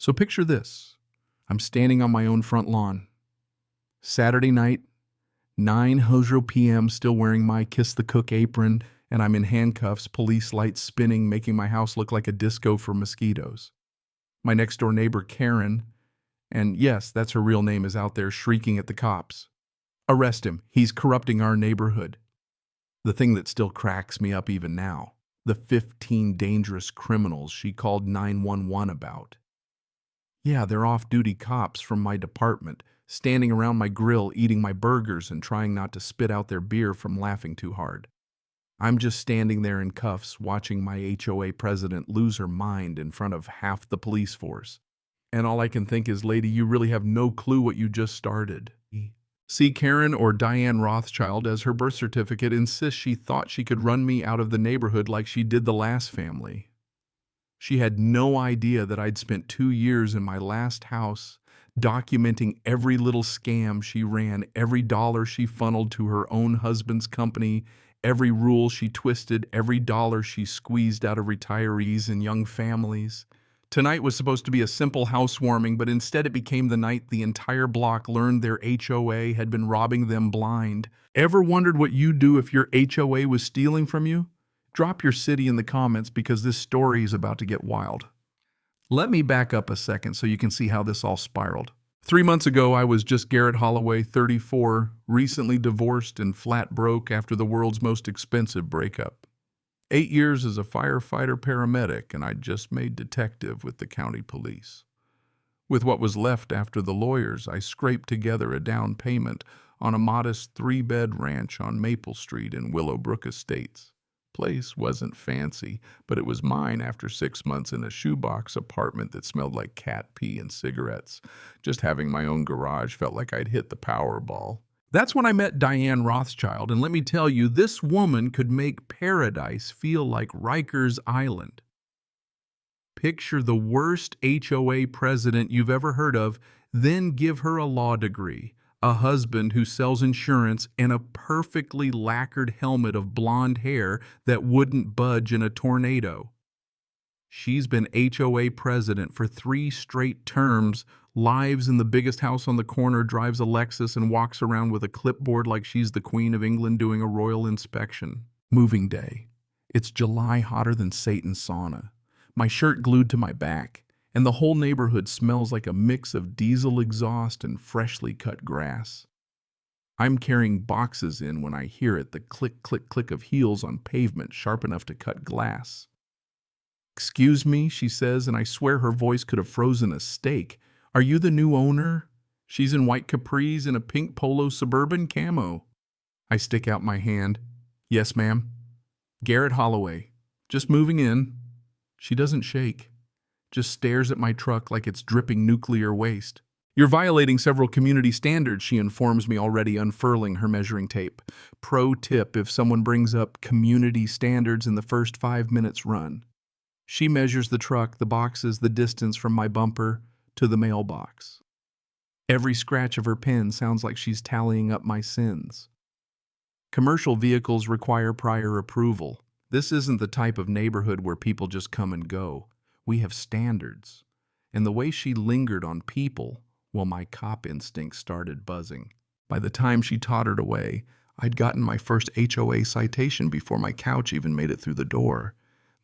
So picture this. I'm standing on my own front lawn. Saturday night, 9:00 p.m., still wearing my Kiss the Cook apron, and I'm in handcuffs, police lights spinning, making my house look like a disco for mosquitoes. My next-door neighbor, Karen, and yes, that's her real name, is out there shrieking at the cops. Arrest him. He's corrupting our neighborhood. The thing that still cracks me up even now, the 15 dangerous criminals she called 911 about. Yeah, they're off-duty cops from my department, standing around my grill eating my burgers and trying not to spit out their beer from laughing too hard. I'm just standing there in cuffs watching my HOA president lose her mind in front of half the police force. And all I can think is, lady, you really have no clue what you just started. See, Karen, or Diane Rothschild as her birth certificate, insists she thought she could run me out of the neighborhood like she did the last family. She had no idea that I'd spent 2 years in my last house documenting every little scam she ran, every dollar she funneled to her own husband's company, every rule she twisted, every dollar she squeezed out of retirees and young families. Tonight was supposed to be a simple housewarming, but instead it became the night the entire block learned their HOA had been robbing them blind. Ever wondered what you'd do if your HOA was stealing from you? Drop your city in the comments because this story is about to get wild. Let me back up a second so you can see how this all spiraled. 3 months ago, I was just Garrett Holloway, 34, recently divorced and flat broke after the world's most expensive breakup. 8 years as a firefighter paramedic, and I'd just made detective with the county police. With what was left after the lawyers, I scraped together a down payment on a modest 3-bed ranch on Maple Street in Willowbrook Estates. Place wasn't fancy, but it was mine after 6 months in a shoebox apartment that smelled like cat pee and cigarettes. Just having my own garage felt like I'd hit the Powerball. That's when I met Diane Rothschild, and let me tell you, this woman could make paradise feel like Rikers Island. Picture the worst HOA president you've ever heard of, then give her a law degree, a husband who sells insurance, and a perfectly lacquered helmet of blonde hair that wouldn't budge in a tornado. She's been HOA president for 3 straight terms, lives in the biggest house on the corner, drives a Lexus, and walks around with a clipboard like she's the Queen of England doing a royal inspection. Moving day. It's July, hotter than Satan's sauna. My shirt glued to my back, and the whole neighborhood smells like a mix of diesel exhaust and freshly cut grass. I'm carrying boxes in when I hear it, the click, click, click of heels on pavement sharp enough to cut glass. "Excuse me," she says, and I swear her voice could have frozen a steak. "Are you the new owner?" She's in white capris and a pink polo Suburban camo. I stick out my hand. "Yes, ma'am." "Garrett Holloway. Just moving in." She doesn't shake, just stares at my truck like it's dripping nuclear waste. "You're violating several community standards," she informs me, already unfurling her measuring tape. Pro tip if someone brings up community standards in the first 5 minutes run. She measures the truck, the boxes, the distance from my bumper to the mailbox. Every scratch of her pen sounds like she's tallying up my sins. Commercial vehicles require prior approval. This isn't the type of neighborhood where people just come and go. We have standards. And the way she lingered on people, well, my cop instinct started buzzing. By the time she tottered away, I'd gotten my first HOA citation before my couch even made it through the door.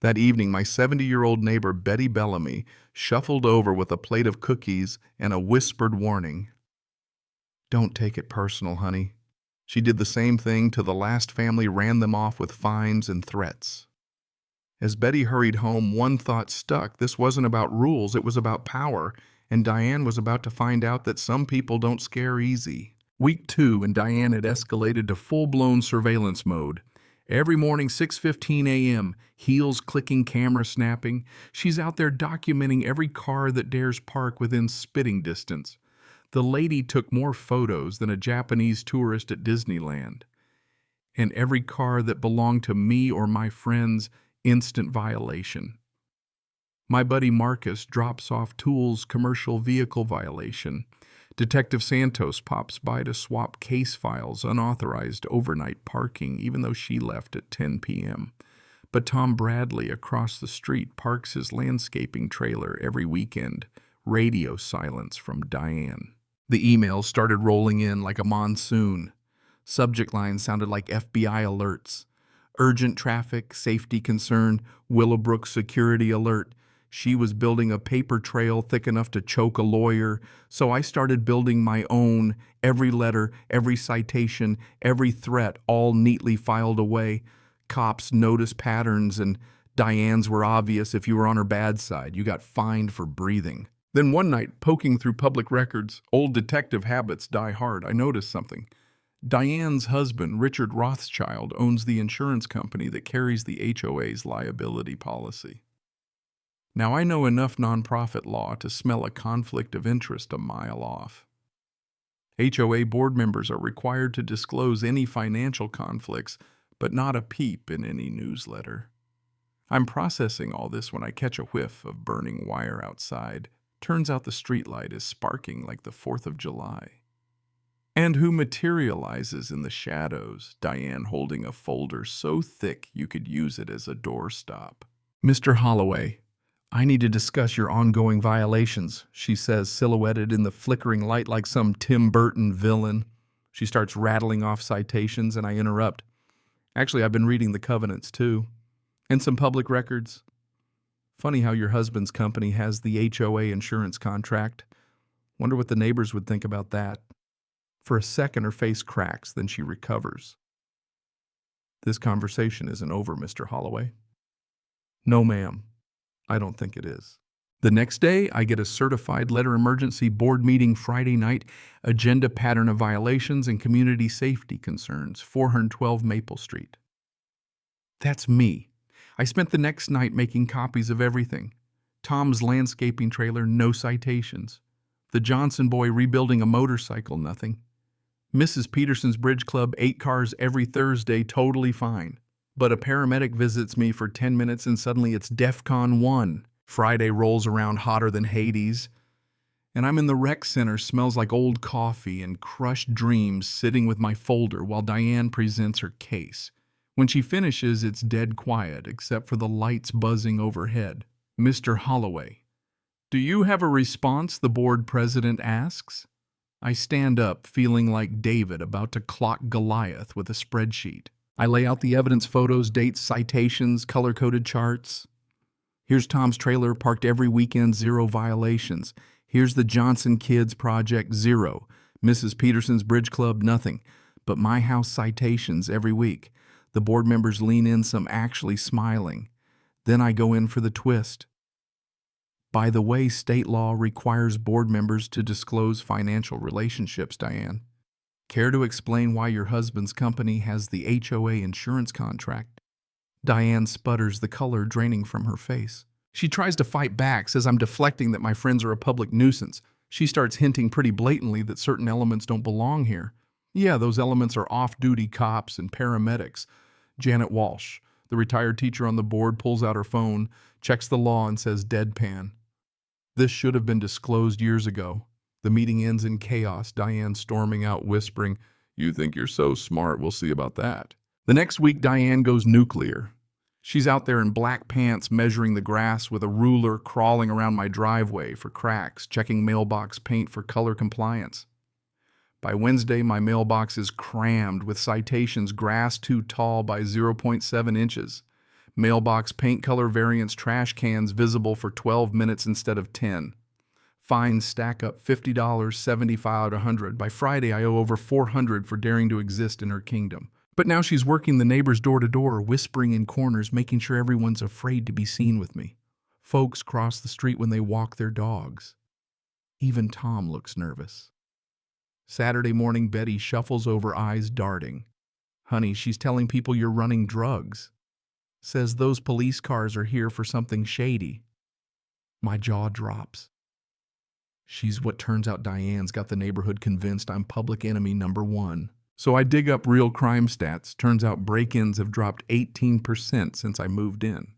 That evening, my 70-year-old neighbor, Betty Bellamy, shuffled over with a plate of cookies and a whispered warning. "Don't take it personal, honey." She did the same thing till the last family ran them off with fines and threats. As Betty hurried home, one thought stuck. This wasn't about rules, it was about power, and Diane was about to find out that some people don't scare easy. Week 2, and Diane had escalated to full-blown surveillance mode. Every morning, 6:15 a.m., heels clicking, camera snapping. She's out there documenting every car that dares park within spitting distance. The lady took more photos than a Japanese tourist at Disneyland. And every car that belonged to me or my friends, instant violation. My buddy Marcus drops off tools, commercial vehicle violation. Detective Santos pops by to swap case files, unauthorized overnight parking, even though she left at 10 p.m. But Tom Bradley across the street parks his landscaping trailer every weekend, Radio silence from Diane. The emails started rolling in like a monsoon. Subject lines sounded like FBI alerts. Urgent traffic, safety concern, Willowbrook security alert. She was building a paper trail thick enough to choke a lawyer, so I started building my own, every letter, every citation, every threat, all neatly filed away. Cops noticed patterns, and Diane's were obvious. If you were on her bad side, you got fined for breathing. Then one night, poking through public records, old detective habits die hard, I noticed something. Diane's husband, Richard Rothschild, owns the insurance company that carries the HOA's liability policy. Now, I know enough nonprofit law to smell a conflict of interest a mile off. HOA board members are required to disclose any financial conflicts, but not a peep in any newsletter. I'm processing all this when I catch a whiff of burning wire outside. Turns out the streetlight is sparking like the 4th of July. And who materializes in the shadows, Diane holding a folder so thick you could use it as a doorstop. "Mr. Holloway, I need to discuss your ongoing violations," she says, silhouetted in the flickering light like some Tim Burton villain. She starts rattling off citations, and I interrupt. "Actually, I've been reading the covenants, too. And some public records. Funny how your husband's company has the HOA insurance contract. Wonder what the neighbors would think about that." For a second, her face cracks, then she recovers. "This conversation isn't over, Mr. Holloway." "No, ma'am. I don't think it is." The next day, I get a certified letter emergency board meeting Friday night, agenda pattern of violations and community safety concerns, 412 Maple Street. That's me. I spent the next night making copies of everything. Tom's landscaping trailer, no citations. The Johnson boy rebuilding a motorcycle, nothing. Mrs. Peterson's Bridge Club, 8 cars every Thursday, totally fine. But a paramedic visits me for 10 minutes and suddenly it's DEFCON 1. Friday rolls around hotter than Hades. And I'm in the rec center, smells like old coffee and crushed dreams, sitting with my folder while Diane presents her case. When she finishes, it's dead quiet, except for the lights buzzing overhead. "Mr. Holloway, do you have a response?" the board president asks. I stand up, feeling like David about to clock Goliath with a spreadsheet. I lay out the evidence, photos, dates, citations, color-coded charts. Here's Tom's trailer, parked every weekend, 0 violations. Here's the Johnson Kids Project, 0. Mrs. Peterson's Bridge Club, nothing. But my house citations every week. The board members lean in, some actually smiling. Then I go in for the twist. "By the way, state law requires board members to disclose financial relationships, Diane. Care to explain why your husband's company has the HOA insurance contract?" Diane sputters, the color draining from her face. She tries to fight back, says I'm deflecting, that my friends are a public nuisance. She starts hinting pretty blatantly that certain elements don't belong here. Yeah, those elements are off-duty cops and paramedics. Janet Walsh, the retired teacher on the board, pulls out her phone, checks the law, and says deadpan, "This should have been disclosed years ago." The meeting ends in chaos, Diane storming out, whispering, "You think you're so smart, we'll see about that." The next week, Diane goes nuclear. She's out there in black pants measuring the grass with a ruler, crawling around my driveway for cracks, checking mailbox paint for color compliance. By Wednesday, my mailbox is crammed with citations: grass too tall by 0.7 inches. Mailbox paint color variance, trash cans visible for 12 minutes instead of 10. Fines stack up $50, $75, $100. By Friday, I owe over $400 for daring to exist in her kingdom. But now she's working the neighbors door to door, whispering in corners, making sure everyone's afraid to be seen with me. Folks cross the street when they walk their dogs. Even Tom looks nervous. Saturday morning, Betty shuffles over, eyes darting. "Honey, she's telling people you're running drugs. Says those police cars are here for something shady." My jaw drops. She's what turns out Diane's got the neighborhood convinced I'm public enemy number 1. So I dig up real crime stats. Turns out break-ins have dropped 18% since I moved in.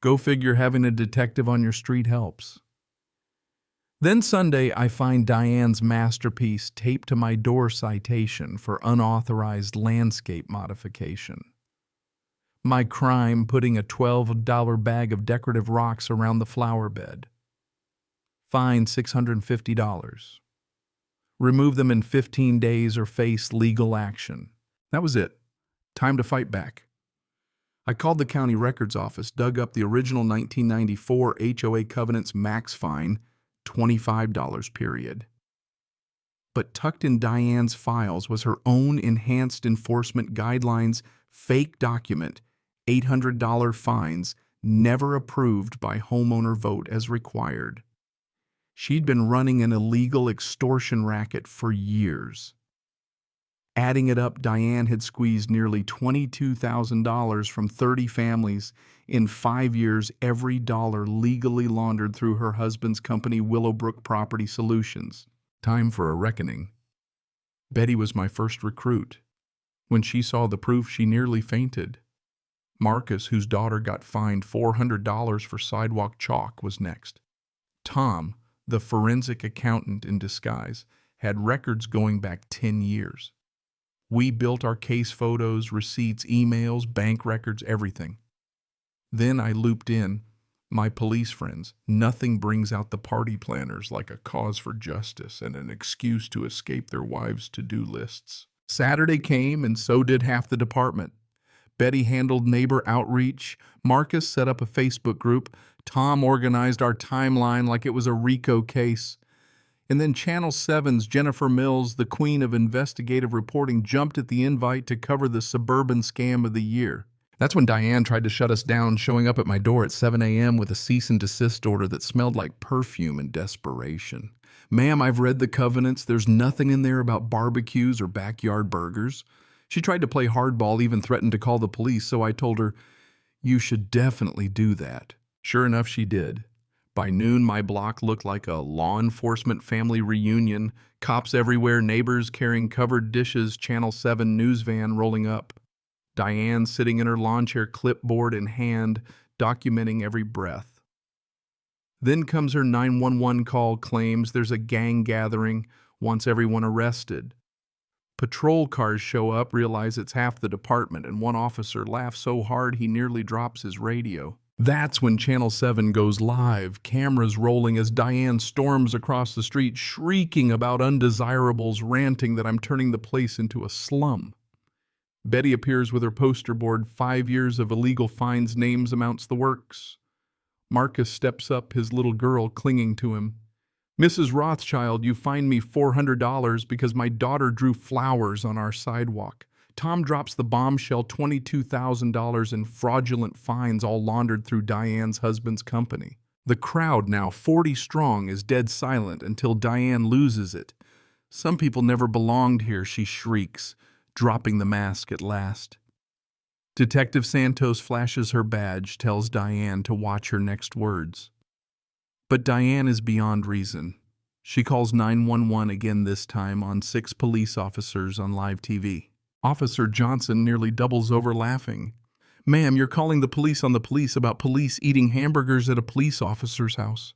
Go figure, having a detective on your street helps. Then Sunday, I find Diane's masterpiece taped to my door citation for unauthorized landscape modification. My crime, putting a $12 bag of decorative rocks around the flower bed. Fine $650. Remove them in 15 days or face legal action. That was it. Time to fight back. I called the county records office, dug up the original 1994 HOA covenant's max fine, $25 period. But tucked in Diane's files was her own enhanced enforcement guidelines fake document, $800 fines, never approved by homeowner vote as required. She'd been running an illegal extortion racket for years. Adding it up, Diane had squeezed nearly $22,000 from 30 families in 5 years, every dollar legally laundered through her husband's company, Willowbrook Property Solutions. Time for a reckoning. Betty was my first recruit. When she saw the proof, she nearly fainted. Marcus, whose daughter got fined $400 for sidewalk chalk, was next. Tom, the forensic accountant in disguise, had records going back 10 years. We built our case photos, receipts, emails, bank records, everything. Then I looped in my police friends. Nothing brings out the party planners like a cause for justice and an excuse to escape their wives' to-do lists. Saturday came, and so did half the department. Betty handled neighbor outreach. Marcus set up a Facebook group. Tom organized our timeline like it was a RICO case. And then Channel 7's Jennifer Mills, the queen of investigative reporting, jumped at the invite to cover the suburban scam of the year. That's when Diane tried to shut us down, showing up at my door at 7 a.m. with a cease and desist order that smelled like perfume and desperation. Ma'am, I've read the covenants. There's nothing in there about barbecues or backyard burgers. She tried to play hardball, even threatened to call the police, so I told her, you should definitely do that. Sure enough, she did. By noon, my block looked like a law enforcement family reunion, cops everywhere, neighbors carrying covered dishes, Channel 7 news van rolling up. Diane sitting in her lawn chair, clipboard in hand, documenting every breath. Then comes her 911 call, claims there's a gang gathering, wants everyone arrested. Patrol cars show up, realize it's half the department, and one officer laughs so hard he nearly drops his radio. That's when Channel 7 goes live, cameras rolling as Diane storms across the street, shrieking about undesirables, ranting that I'm turning the place into a slum. Betty appears with her poster board, 5 years of illegal fines, names, amounts, the works. Marcus steps up, his little girl clinging to him. Mrs. Rothschild, you fined me $400 because my daughter drew flowers on our sidewalk. Tom drops the bombshell, $22,000 in fraudulent fines, all laundered through Diane's husband's company. The crowd, now 40 strong, is dead silent until Diane loses it. Some people never belonged here, she shrieks, dropping the mask at last. Detective Santos flashes her badge, tells Diane to watch her next words. But Diane is beyond reason. She calls 911 again, this time on 6 police officers on live TV. Officer Johnson nearly doubles over laughing. Ma'am, you're calling the police on the police about police eating hamburgers at a police officer's house.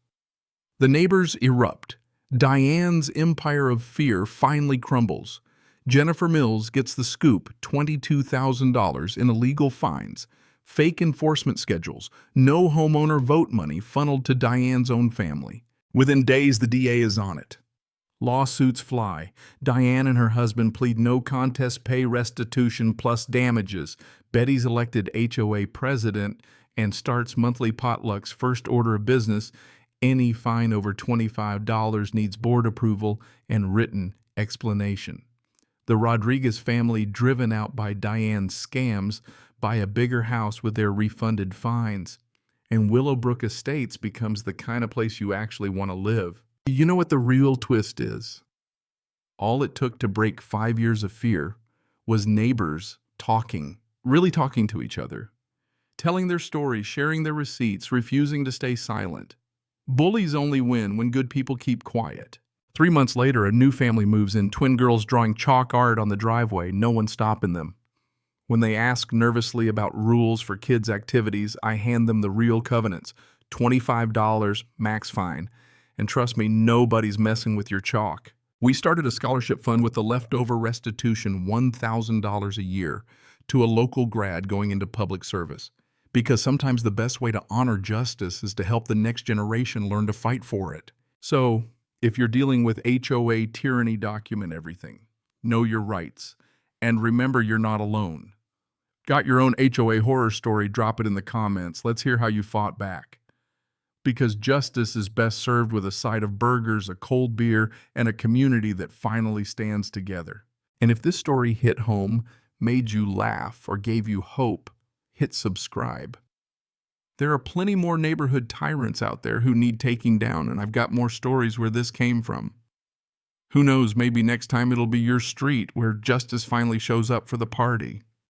The neighbors erupt. Diane's empire of fear finally crumbles. Jennifer Mills gets the scoop, $22,000 in illegal fines, fake enforcement schedules, no homeowner vote money funneled to Diane's own family. Within days, the DA is on it. Lawsuits fly. Diane and her husband plead no contest, pay restitution plus damages. Betty's elected HOA president and starts monthly potlucks. First order of business, any fine over $25 needs board approval and written explanation. The Rodriguez family, driven out by Diane's scams, buy a bigger house with their refunded fines. And Willowbrook Estates becomes the kind of place you actually want to live. You know what the real twist is? All it took to break 5 years of fear was neighbors talking, really talking to each other, telling their stories, sharing their receipts, refusing to stay silent. Bullies only win when good people keep quiet. 3 months later, a new family moves in, twin girls drawing chalk art on the driveway, no one stopping them. When they ask nervously about rules for kids' activities, I hand them the real covenants, $25 max fine. And trust me, nobody's messing with your chalk. We started a scholarship fund with the leftover restitution, $1,000 a year, to a local grad going into public service. Because sometimes the best way to honor justice is to help the next generation learn to fight for it. So, if you're dealing with HOA tyranny, document everything. Know your rights. And remember, you're not alone. Got your own HOA horror story? Drop it in the comments. Let's hear how you fought back. Because justice is best served with a side of burgers, a cold beer, and a community that finally stands together. And if this story hit home, made you laugh, or gave you hope, hit subscribe. There are plenty more neighborhood tyrants out there who need taking down, and I've got more stories where this came from. Who knows, maybe next time it'll be your street where justice finally shows up for the party.